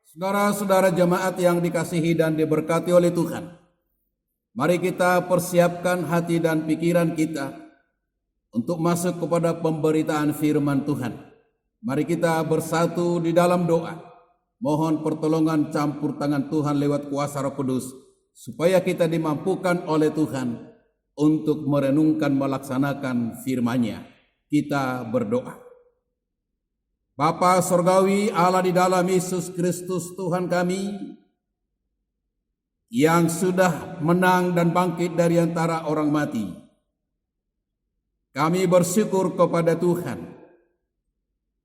Saudara-saudara jemaat yang dikasihi dan diberkati oleh Tuhan, mari kita persiapkan hati dan pikiran kita untuk masuk kepada pemberitaan firman Tuhan. Mari kita bersatu di dalam doa, mohon pertolongan campur tangan Tuhan lewat kuasa Roh Kudus, supaya kita dimampukan oleh Tuhan untuk merenungkan melaksanakan firman-Nya. Kita berdoa. Bapa Surgawi, Allah di dalam Yesus Kristus Tuhan kami, yang sudah menang dan bangkit dari antara orang mati, kami bersyukur kepada Tuhan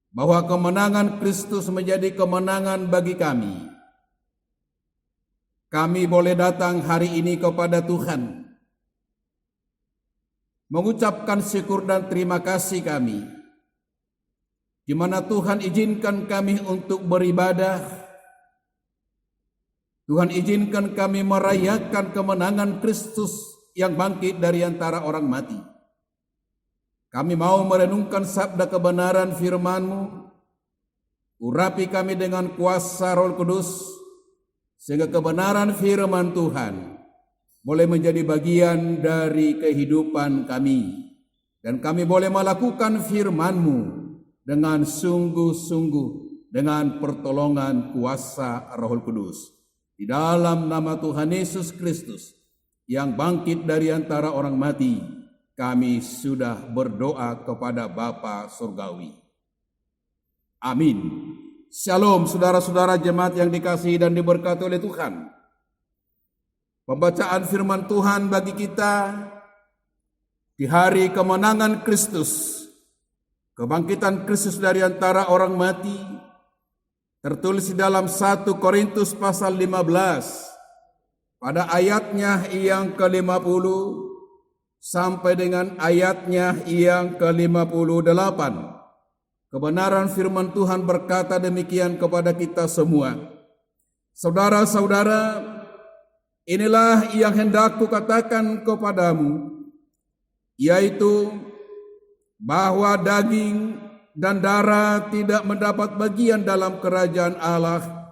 bahwa kemenangan Kristus menjadi kemenangan bagi kami. Kami boleh datang hari ini kepada Tuhan, mengucapkan syukur dan terima kasih kami, di mana Tuhan izinkan kami untuk beribadah. Tuhan izinkan kami merayakan kemenangan Kristus yang bangkit dari antara orang mati. Kami mau merenungkan sabda kebenaran firman-Mu. Urapi kami dengan kuasa Roh Kudus, sehingga kebenaran firman Tuhan boleh menjadi bagian dari kehidupan kami, dan kami boleh melakukan firman-Mu dengan sungguh-sungguh, dengan pertolongan kuasa Roh Kudus. Di dalam nama Tuhan Yesus Kristus yang bangkit dari antara orang mati, kami sudah berdoa kepada Bapa Surgawi. Amin. Shalom saudara-saudara jemaat yang dikasihi dan diberkati oleh Tuhan. Pembacaan firman Tuhan bagi kita di hari kemenangan Kristus, kebangkitan Kristus dari antara orang mati, tertulis di dalam 1 Korintus pasal 15 pada ayatnya yang ke-50 sampai dengan ayatnya yang ke-58. Kebenaran firman Tuhan berkata demikian kepada kita semua. Saudara-saudara, inilah yang hendak kukatakan kepadamu, yaitu bahwa daging dan darah tidak mendapat bagian dalam kerajaan Allah,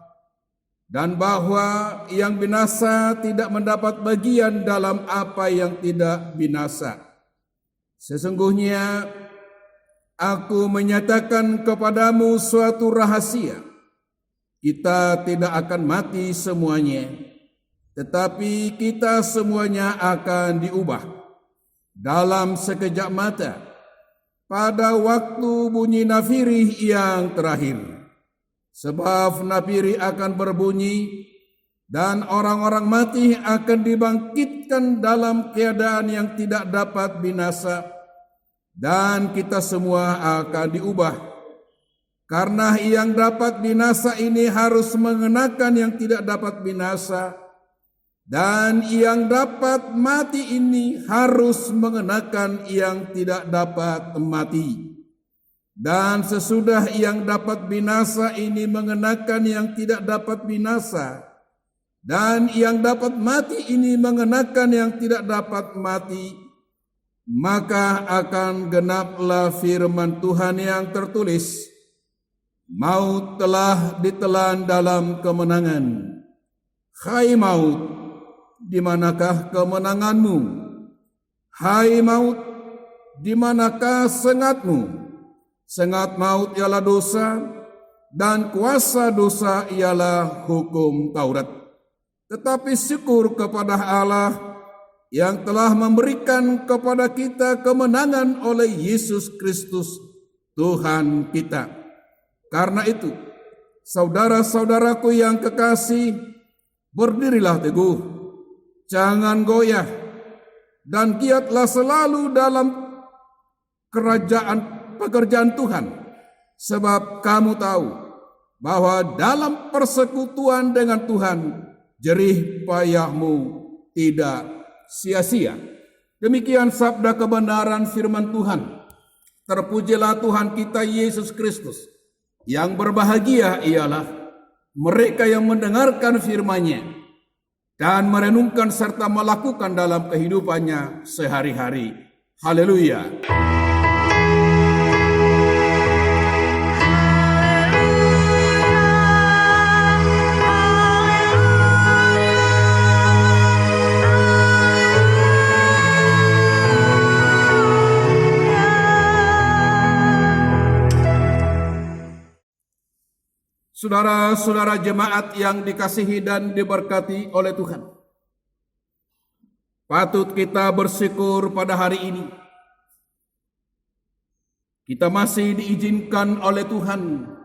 dan bahwa yang binasa tidak mendapat bagian dalam apa yang tidak binasa. Sesungguhnya aku menyatakan kepadamu suatu rahasia. Kita tidak akan mati semuanya, tetapi kita semuanya akan diubah dalam sekejap mata, pada waktu bunyi nafiri yang terakhir. Sebab nafiri akan berbunyi, dan orang-orang mati akan dibangkitkan dalam keadaan yang tidak dapat binasa, dan kita semua akan diubah. Karena yang dapat binasa ini harus mengenakan yang tidak dapat binasa, dan yang dapat mati ini harus mengenakan yang tidak dapat mati. Dan sesudah yang dapat binasa ini mengenakan yang tidak dapat binasa, dan yang dapat mati ini mengenakan yang tidak dapat mati, maka akan genaplah firman Tuhan yang tertulis, maut telah ditelan dalam kemenangan. Hai maut, di manakah kemenanganmu? Hai maut, di manakah sengatmu? Sengat maut ialah dosa, dan kuasa dosa ialah hukum Taurat. Tetapi syukur kepada Allah yang telah memberikan kepada kita kemenangan oleh Yesus Kristus Tuhan kita. Karena itu, saudara-saudaraku yang kekasih, berdirilah teguh, jangan goyah, dan giatlah selalu dalam pekerjaan Tuhan, sebab kamu tahu bahwa dalam persekutuan dengan Tuhan, jerih payahmu tidak sia-sia. Demikian sabda kebenaran firman Tuhan. Terpujilah Tuhan kita Yesus Kristus. Yang berbahagia ialah mereka yang mendengarkan firman-Nya dan merenungkan serta melakukan dalam kehidupannya sehari-hari. Haleluya. Saudara-saudara jemaat yang dikasihi dan diberkati oleh Tuhan, patut kita bersyukur pada hari ini. Kita masih diizinkan oleh Tuhan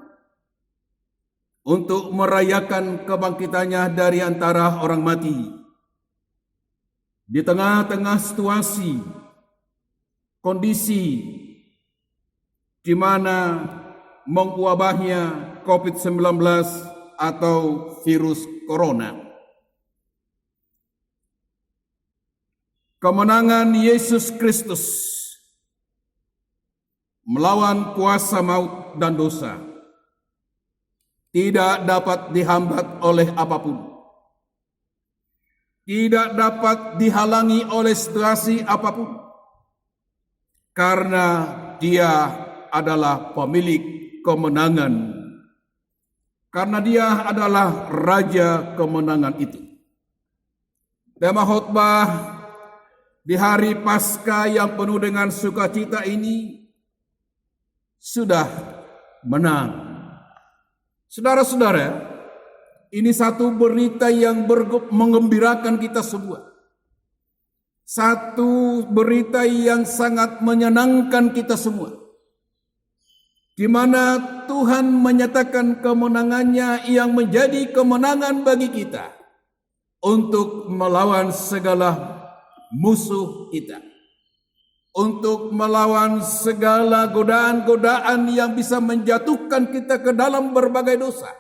untuk merayakan kebangkitannya dari antara orang mati. Di tengah-tengah situasi, kondisi di mana menguabahnya COVID-19 atau virus corona. Kemenangan Yesus Kristus melawan kuasa maut dan dosa tidak dapat dihambat oleh apapun. Tidak dapat dihalangi oleh situasi apapun. Karena Dia adalah pemilik kemenangan. Karena Dia adalah Raja kemenangan itu. Tema khotbah di hari Paskah yang penuh dengan sukacita ini sudah menang. Saudara-saudara, ini satu berita yang mengembirakan kita semua. Satu berita yang sangat menyenangkan kita semua, di mana Tuhan menyatakan kemenangannya yang menjadi kemenangan bagi kita untuk melawan segala musuh kita, untuk melawan segala godaan-godaan yang bisa menjatuhkan kita ke dalam berbagai dosa,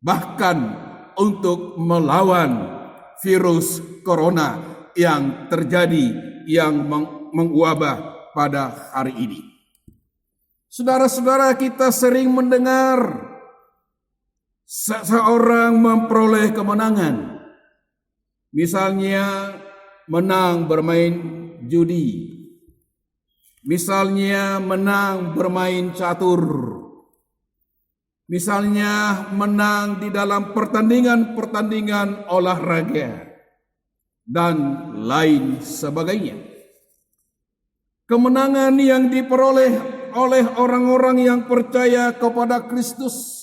bahkan untuk melawan virus corona yang terjadi, yang mengwabah pada hari ini. Saudara-saudara, kita sering mendengar seseorang memperoleh kemenangan. Misalnya menang bermain judi. Misalnya menang bermain catur. Misalnya menang di dalam pertandingan-pertandingan olahraga dan lain sebagainya. Kemenangan yang diperoleh oleh orang-orang yang percaya kepada Kristus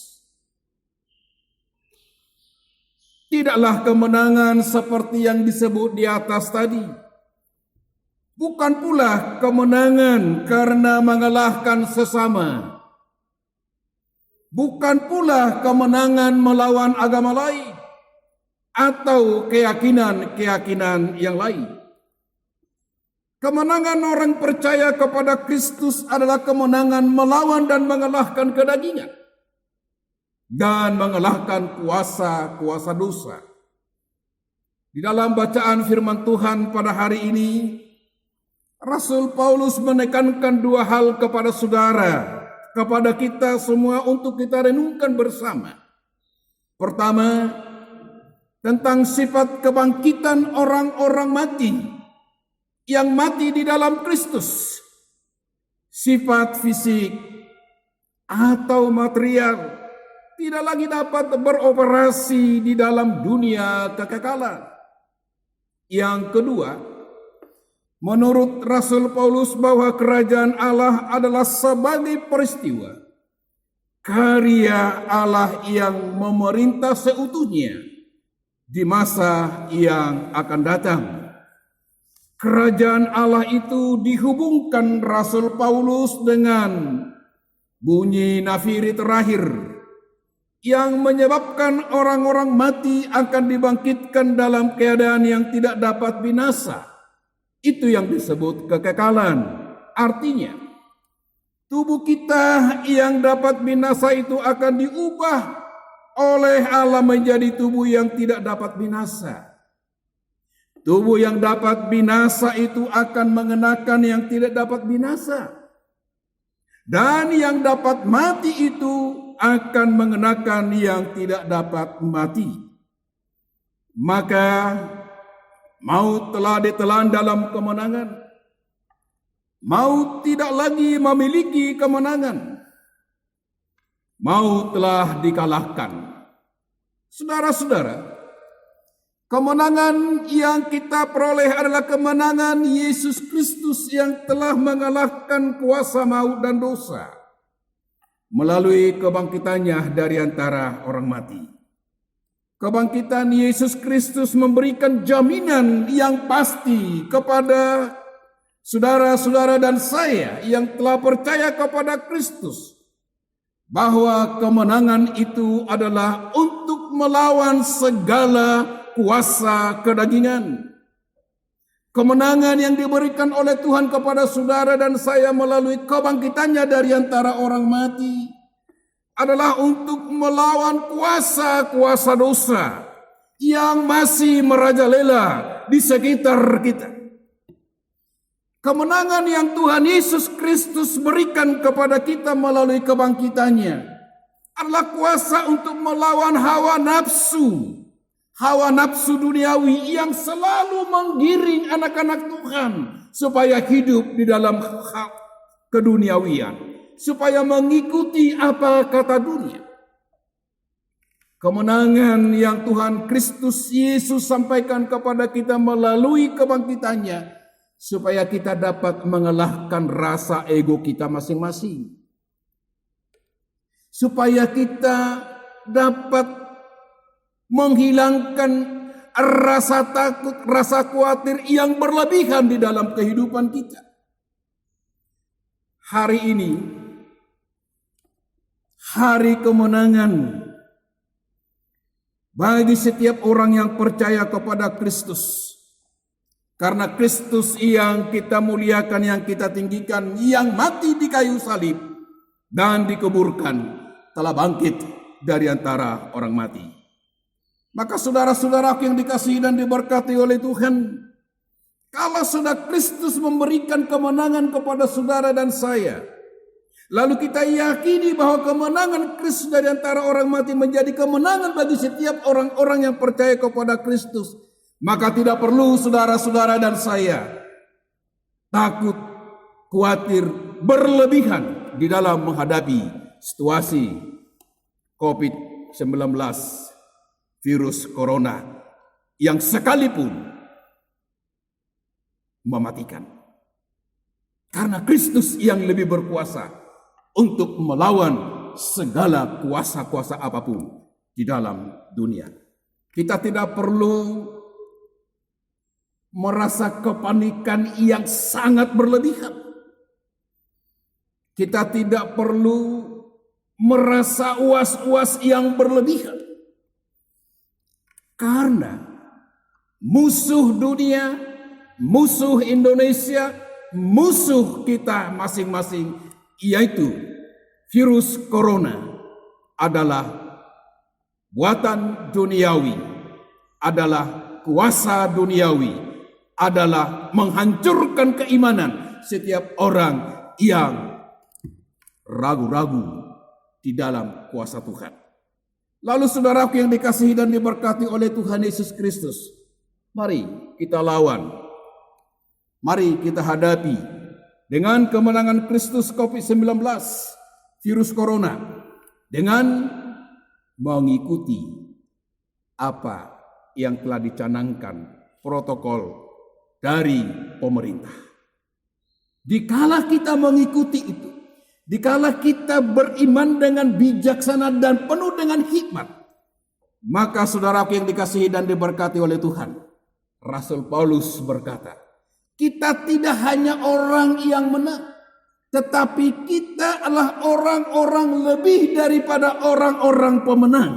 tidaklah kemenangan seperti yang disebut di atas tadi. Bukan pula kemenangan karena mengalahkan sesama. Bukan pula kemenangan melawan agama lain atau keyakinan-keyakinan yang lain. Kemenangan orang percaya kepada Kristus adalah kemenangan melawan dan mengalahkan kedagingan dan mengalahkan kuasa-kuasa dosa. Di dalam bacaan firman Tuhan pada hari ini, Rasul Paulus menekankan dua hal kepada saudara, kepada kita semua untuk kita renungkan bersama. Pertama, tentang sifat kebangkitan orang-orang mati yang mati di dalam Kristus. Sifat fisik atau material tidak lagi dapat beroperasi di dalam dunia kekekalan. Yang kedua, menurut Rasul Paulus bahwa kerajaan Allah adalah sebagai peristiwa karya Allah yang memerintah seutuhnya di masa yang akan datang. Kerajaan Allah itu dihubungkan Rasul Paulus dengan bunyi nafiri terakhir yang menyebabkan orang-orang mati akan dibangkitkan dalam keadaan yang tidak dapat binasa. Itu yang disebut kekekalan. Artinya, tubuh kita yang dapat binasa itu akan diubah oleh Allah menjadi tubuh yang tidak dapat binasa. Tubuh yang dapat binasa itu akan mengenakan yang tidak dapat binasa. Dan yang dapat mati itu akan mengenakan yang tidak dapat mati. Maka maut telah ditelan dalam kemenangan. Maut tidak lagi memiliki kemenangan. Maut telah dikalahkan. Saudara-saudara, kemenangan yang kita peroleh adalah kemenangan Yesus Kristus yang telah mengalahkan kuasa maut dan dosa. melalui kebangkitannya dari antara orang mati. Kebangkitan Yesus Kristus memberikan jaminan yang pasti kepada saudara-saudara dan saya yang telah percaya kepada Kristus, bahwa kemenangan itu adalah untuk melawan segala kuasa kedagingan. Kemenangan yang diberikan oleh Tuhan kepada saudara dan saya melalui kebangkitannya dari antara orang mati adalah untuk melawan kuasa-kuasa dosa yang masih merajalela di sekitar kita. Kemenangan yang Tuhan Yesus Kristus berikan kepada kita melalui kebangkitannya adalah kuasa untuk melawan hawa nafsu duniawi yang selalu menggiring anak-anak Tuhan supaya hidup di dalam keduniawian, supaya mengikuti apa kata dunia. Kemenangan yang Tuhan Kristus Yesus sampaikan kepada kita melalui kebangkitannya, supaya kita dapat mengalahkan rasa ego kita masing-masing, supaya kita dapat menghilangkan rasa takut, rasa khawatir yang berlebihan di dalam kehidupan kita. Hari ini, hari kemenangan bagi setiap orang yang percaya kepada Kristus. Karena Kristus yang kita muliakan, yang kita tinggikan, yang mati di kayu salib dan dikuburkan, telah bangkit dari antara orang mati. Maka saudara-saudaraku yang dikasihi dan diberkati oleh Tuhan, kalau sudah Kristus memberikan kemenangan kepada saudara dan saya, lalu kita yakini bahwa kemenangan Kristus dari antara orang mati menjadi kemenangan bagi setiap orang-orang yang percaya kepada Kristus, maka tidak perlu saudara-saudara dan saya takut, khawatir, berlebihan di dalam menghadapi situasi COVID-19, virus corona yang sekalipun mematikan. Karena Kristus yang lebih berkuasa untuk melawan segala kuasa-kuasa apapun di dalam dunia. Kita tidak perlu merasa kepanikan yang sangat berlebihan. Kita tidak perlu merasa was-was yang berlebihan. Karena musuh dunia, musuh Indonesia, musuh kita masing-masing, yaitu virus corona, adalah buatan duniawi, adalah kuasa duniawi, adalah menghancurkan keimanan setiap orang yang ragu-ragu di dalam kuasa Tuhan. Lalu saudaraku yang dikasihi dan diberkati oleh Tuhan Yesus Kristus, mari kita lawan, mari kita hadapi dengan kemenangan Kristus COVID-19, virus corona, dengan mengikuti apa yang telah dicanangkan protokol dari pemerintah. Dikala kita mengikuti itu, dikala kita beriman dengan bijaksana dan penuh dengan hikmat, maka saudaraku yang dikasihi dan diberkati oleh Tuhan, Rasul Paulus berkata, kita tidak hanya orang yang menang, tetapi kita adalah orang-orang lebih daripada orang-orang pemenang.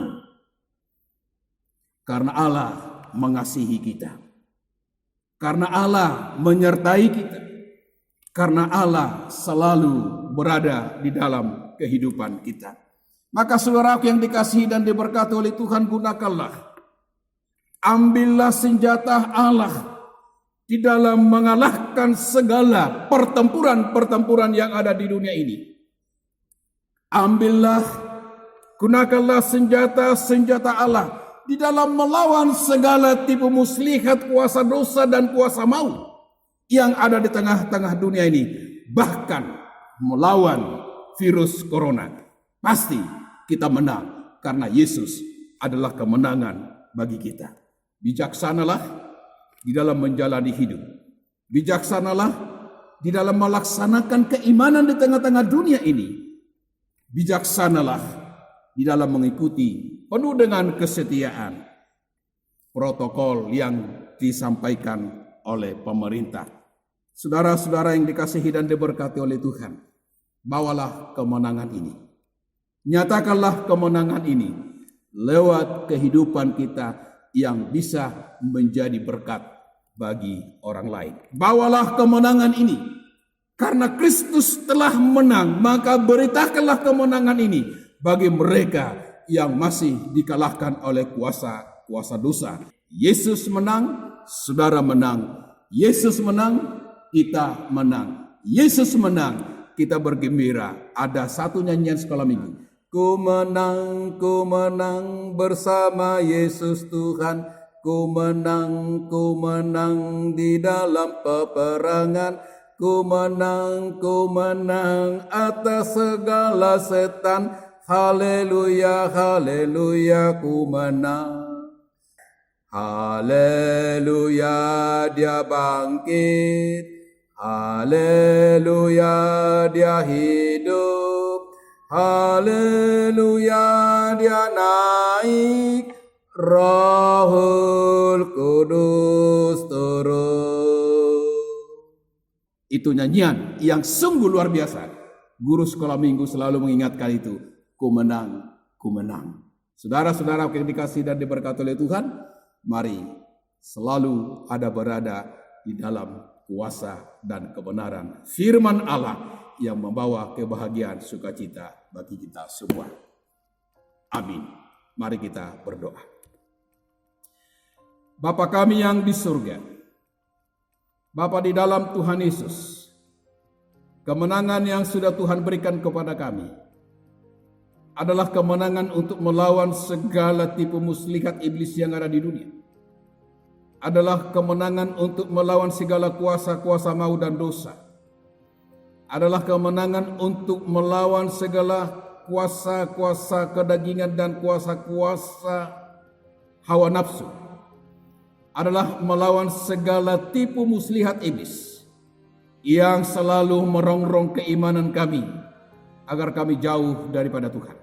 Karena Allah mengasihi kita, karena Allah menyertai kita, karena Allah selalu berada di dalam kehidupan kita. Maka saudaraku yang dikasihi dan diberkati oleh Tuhan, gunakanlah, ambillah senjata Allah di dalam mengalahkan segala pertempuran-pertempuran yang ada di dunia ini. Ambillah, gunakanlah senjata-senjata Allah di dalam melawan segala tipu muslihat, kuasa dosa dan kuasa maut yang ada di tengah-tengah dunia ini. Bahkan melawan virus corona. Pasti kita menang karena Yesus adalah kemenangan bagi kita. Bijaksanalah di dalam menjalani hidup. Bijaksanalah di dalam melaksanakan keimanan di tengah-tengah dunia ini. Bijaksanalah di dalam mengikuti penuh dengan kesetiaan protokol yang disampaikan oleh pemerintah. Saudara-saudara yang dikasihi dan diberkati oleh Tuhan, bawalah kemenangan ini. Nyatakanlah kemenangan ini lewat kehidupan kita yang bisa menjadi berkat bagi orang lain. Bawalah kemenangan ini. Karena Kristus telah menang, maka beritakanlah kemenangan ini bagi mereka yang masih dikalahkan oleh kuasa dosa. Yesus menang, saudara menang. Yesus menang, kita menang. Yesus menang, kita bergembira. Ada satu nyanyian sekolah minggu. Ku menang bersama Yesus Tuhan. Ku menang di dalam peperangan. Ku menang atas segala setan. Haleluya, haleluya, ku menang. Haleluya, dia bangkit. Haleluya, dia hidup. Haleluya, dia naik. Rohul Kudus turun. Itu nyanyian yang sungguh luar biasa. Guru sekolah minggu selalu mengingatkan itu. Ku menang, ku menang. Saudara-saudara yang dikasih dan diberkati oleh Tuhan, mari selalu berada di dalam kuasa dan kebenaran firman Allah yang membawa kebahagiaan sukacita bagi kita semua. Amin. Mari kita berdoa. Bapa kami yang di surga, Bapa di dalam Tuhan Yesus, kemenangan yang sudah Tuhan berikan kepada kami adalah kemenangan untuk melawan segala tipu muslihat iblis yang ada di dunia. Adalah kemenangan untuk melawan segala kuasa-kuasa maut dan dosa. Adalah kemenangan untuk melawan segala kuasa-kuasa kedagingan dan kuasa-kuasa hawa nafsu. Adalah melawan segala tipu muslihat iblis yang selalu merongrong keimanan kami agar kami jauh daripada Tuhan.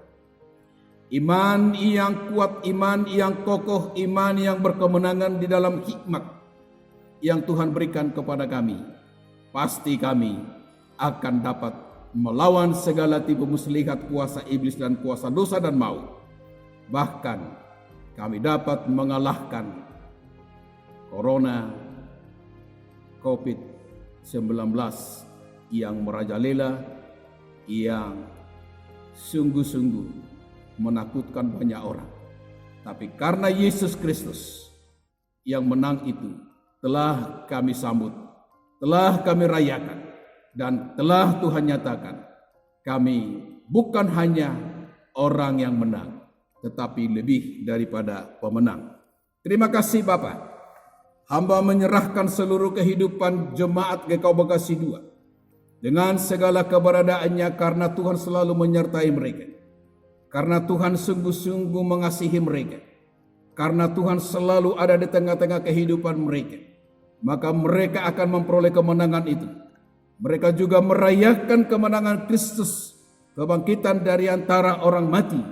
Iman yang kuat, iman yang kokoh, iman yang berkemenangan di dalam hikmat yang Tuhan berikan kepada kami. Pasti kami akan dapat melawan segala tipu muslihat kuasa iblis dan kuasa dosa dan maut. Bahkan kami dapat mengalahkan Corona, COVID-19 yang merajalela, yang sungguh-sungguh menakutkan banyak orang. Tapi karena Yesus Kristus yang menang itu telah kami sambut, telah kami rayakan, dan telah Tuhan nyatakan kami bukan hanya orang yang menang, tetapi lebih daripada pemenang. Terima kasih Bapa. Hamba menyerahkan seluruh kehidupan jemaat GKU Bekasi 2 dengan segala keberadaannya karena Tuhan selalu menyertai mereka. Karena Tuhan sungguh-sungguh mengasihi mereka. Karena Tuhan selalu ada di tengah-tengah kehidupan mereka. Maka mereka akan memperoleh kemenangan itu. Mereka juga merayakan kemenangan Kristus, kebangkitan dari antara orang mati.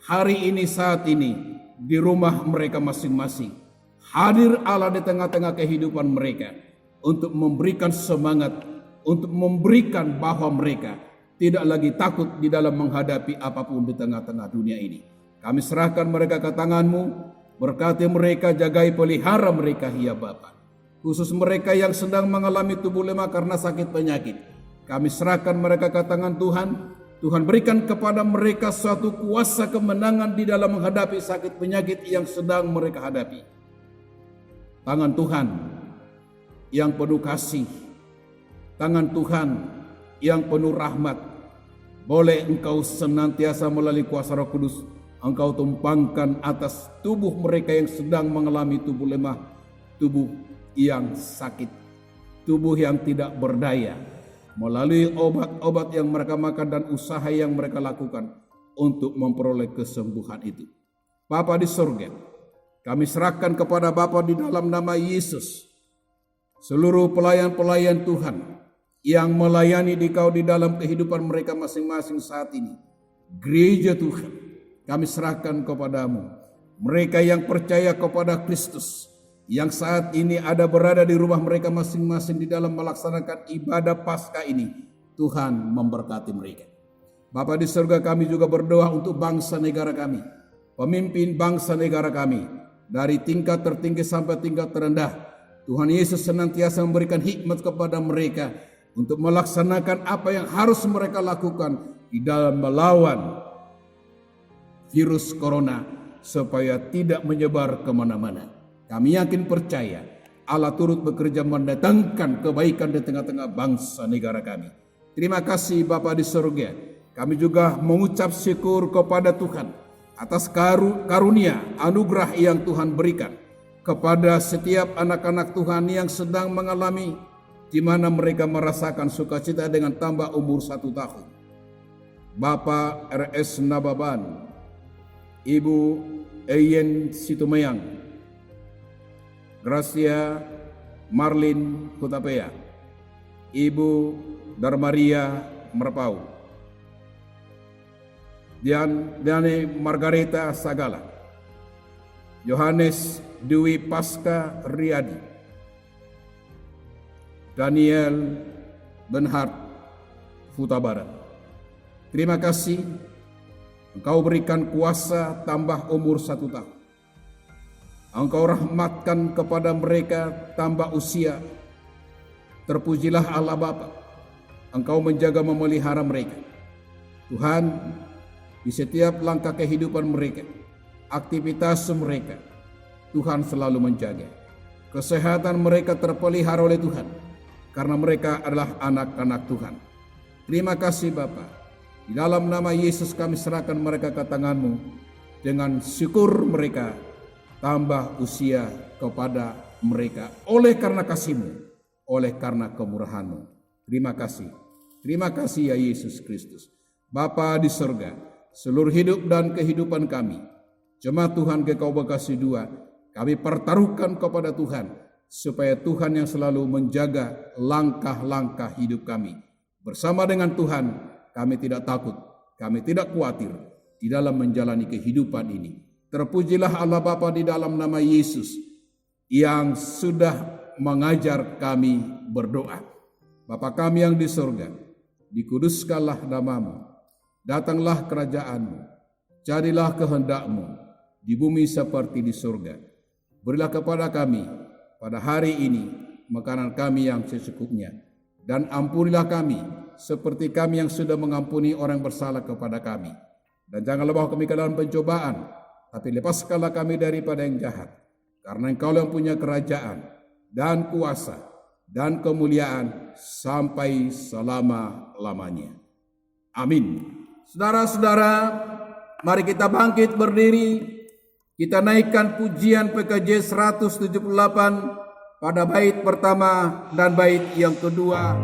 Hari ini, saat ini, di rumah mereka masing-masing. Hadir Allah di tengah-tengah kehidupan mereka untuk memberikan semangat, untuk memberikan bahwa mereka tidak lagi takut di dalam menghadapi apapun di tengah-tengah dunia ini. Kami serahkan mereka ke tangan-Mu, berkati mereka, jagai pelihara mereka ya Bapa. Khusus mereka yang sedang mengalami tubuh lemah karena sakit penyakit, kami serahkan mereka ke tangan Tuhan. Tuhan berikan kepada mereka suatu kuasa kemenangan di dalam menghadapi sakit penyakit yang sedang mereka hadapi. Tangan Tuhan yang penuh kasih, tangan Tuhan yang penuh rahmat, boleh Engkau senantiasa melalui kuasa Roh Kudus, Engkau tumpangkan atas tubuh mereka yang sedang mengalami tubuh lemah, tubuh yang sakit, tubuh yang tidak berdaya, melalui obat-obat yang mereka makan dan usaha yang mereka lakukan untuk memperoleh kesembuhan itu. Bapa di surga, kami serahkan kepada Bapa di dalam nama Yesus seluruh pelayan-pelayan Tuhan yang melayani Dikau di dalam kehidupan mereka masing-masing saat ini. gereja Tuhan, kami serahkan kepadamu. Mereka yang percaya kepada Kristus, yang saat ini ada berada di rumah mereka masing-masing di dalam melaksanakan ibadah Paskah ini, Tuhan memberkati mereka. Bapa di surga, kami juga berdoa untuk bangsa negara kami, pemimpin bangsa negara kami, dari tingkat tertinggi sampai tingkat terendah. Tuhan Yesus senantiasa memberikan hikmat kepada mereka untuk melaksanakan apa yang harus mereka lakukan di dalam melawan virus corona supaya tidak menyebar kemana-mana. Kami yakin percaya Allah turut bekerja mendatangkan kebaikan di tengah-tengah bangsa negara kami. Terima kasih Bapa di surga. Kami juga mengucap syukur kepada Tuhan atas karunia anugerah yang Tuhan berikan kepada setiap anak-anak Tuhan yang sedang mengalami, di mana mereka merasakan sukacita dengan tambah umur 1 tahun. Bapak RS Nababan, Ibu Eyen Situmayang, Gracia Marlin Hutapea, Ibu Darmaria Merpau, Diane Margareta Sagala, Yohanes Dwi Pasca Riyadi, Daniel Benhard Huta Barat. Terima kasih Engkau berikan kuasa tambah umur 1 tahun. Engkau rahmatkan kepada mereka tambah usia. Terpujilah Allah Bapa, Engkau menjaga memelihara mereka. Tuhan, di setiap langkah kehidupan mereka, aktivitas mereka, Tuhan selalu menjaga. Kesehatan mereka terpelihara oleh Tuhan, karena mereka adalah anak-anak Tuhan. Terima kasih Bapa. Di dalam nama Yesus kami serahkan mereka ke tangan-Mu. Dengan syukur mereka tambah usia kepada mereka oleh karena kasih-Mu, oleh karena kemurahan-Mu. Terima kasih. Terima kasih ya Yesus Kristus. Bapa di surga, seluruh hidup dan kehidupan kami, jemaat Tuhan Kekau Bekasi 2, kami pertaruhkan kepada Tuhan, supaya Tuhan yang selalu menjaga langkah-langkah hidup kami. Bersama dengan Tuhan, kami tidak takut, kami tidak khawatir di dalam menjalani kehidupan ini. Terpujilah Allah Bapa di dalam nama Yesus yang sudah mengajar kami berdoa. Bapa kami yang di surga, dikuduskanlah nama-Mu, datanglah kerajaan-Mu, jadilah kehendak-Mu di bumi seperti di surga. Berilah kepada kami pada hari ini makanan kami yang secukupnya, dan ampunilah kami seperti kami yang sudah mengampuni orang bersalah kepada kami. Dan janganlah bawa kami ke dalam pencobaan, tapi lepaskanlah kami daripada yang jahat. Karena Engkau yang punya kerajaan dan kuasa dan kemuliaan sampai selama-lamanya. Amin. Saudara-saudara, mari kita bangkit berdiri. Kita naikkan pujian PKJ 178 pada bait pertama dan bait yang kedua.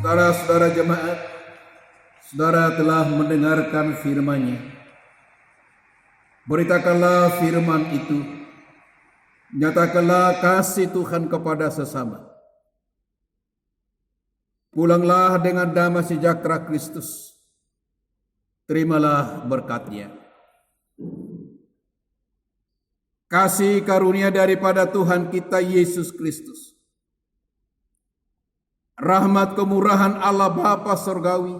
Saudara-saudara jemaat, saudara telah mendengarkan firman-Nya. Beritakanlah firman itu, nyatakanlah kasih Tuhan kepada sesama. Pulanglah dengan damai sejahtera Kristus. Terimalah berkat-Nya. Kasih karunia daripada Tuhan kita Yesus Kristus, rahmat kemurahan Allah Bapa Surgawi,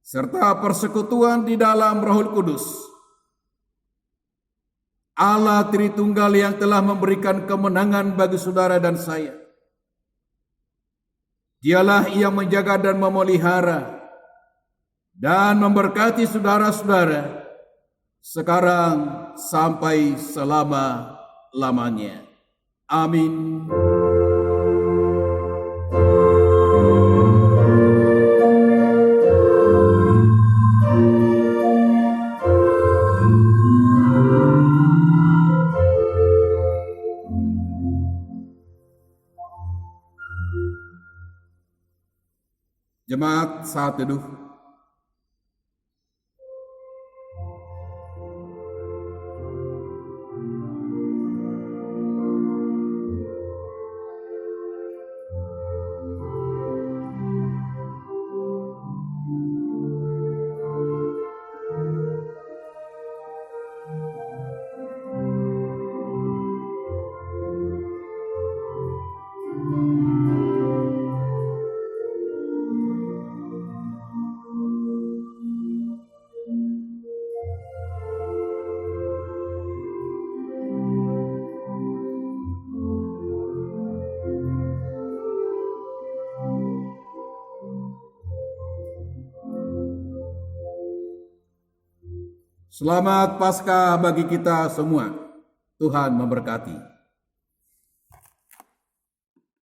serta persekutuan di dalam Roh Kudus, Allah Tritunggal yang telah memberikan kemenangan bagi saudara dan saya. Dialah yang menjaga dan memelihara dan memberkati saudara-saudara sekarang sampai selama-lamanya. Amin. Jemaat saat teduh, selamat Paskah bagi kita semua. Tuhan memberkati.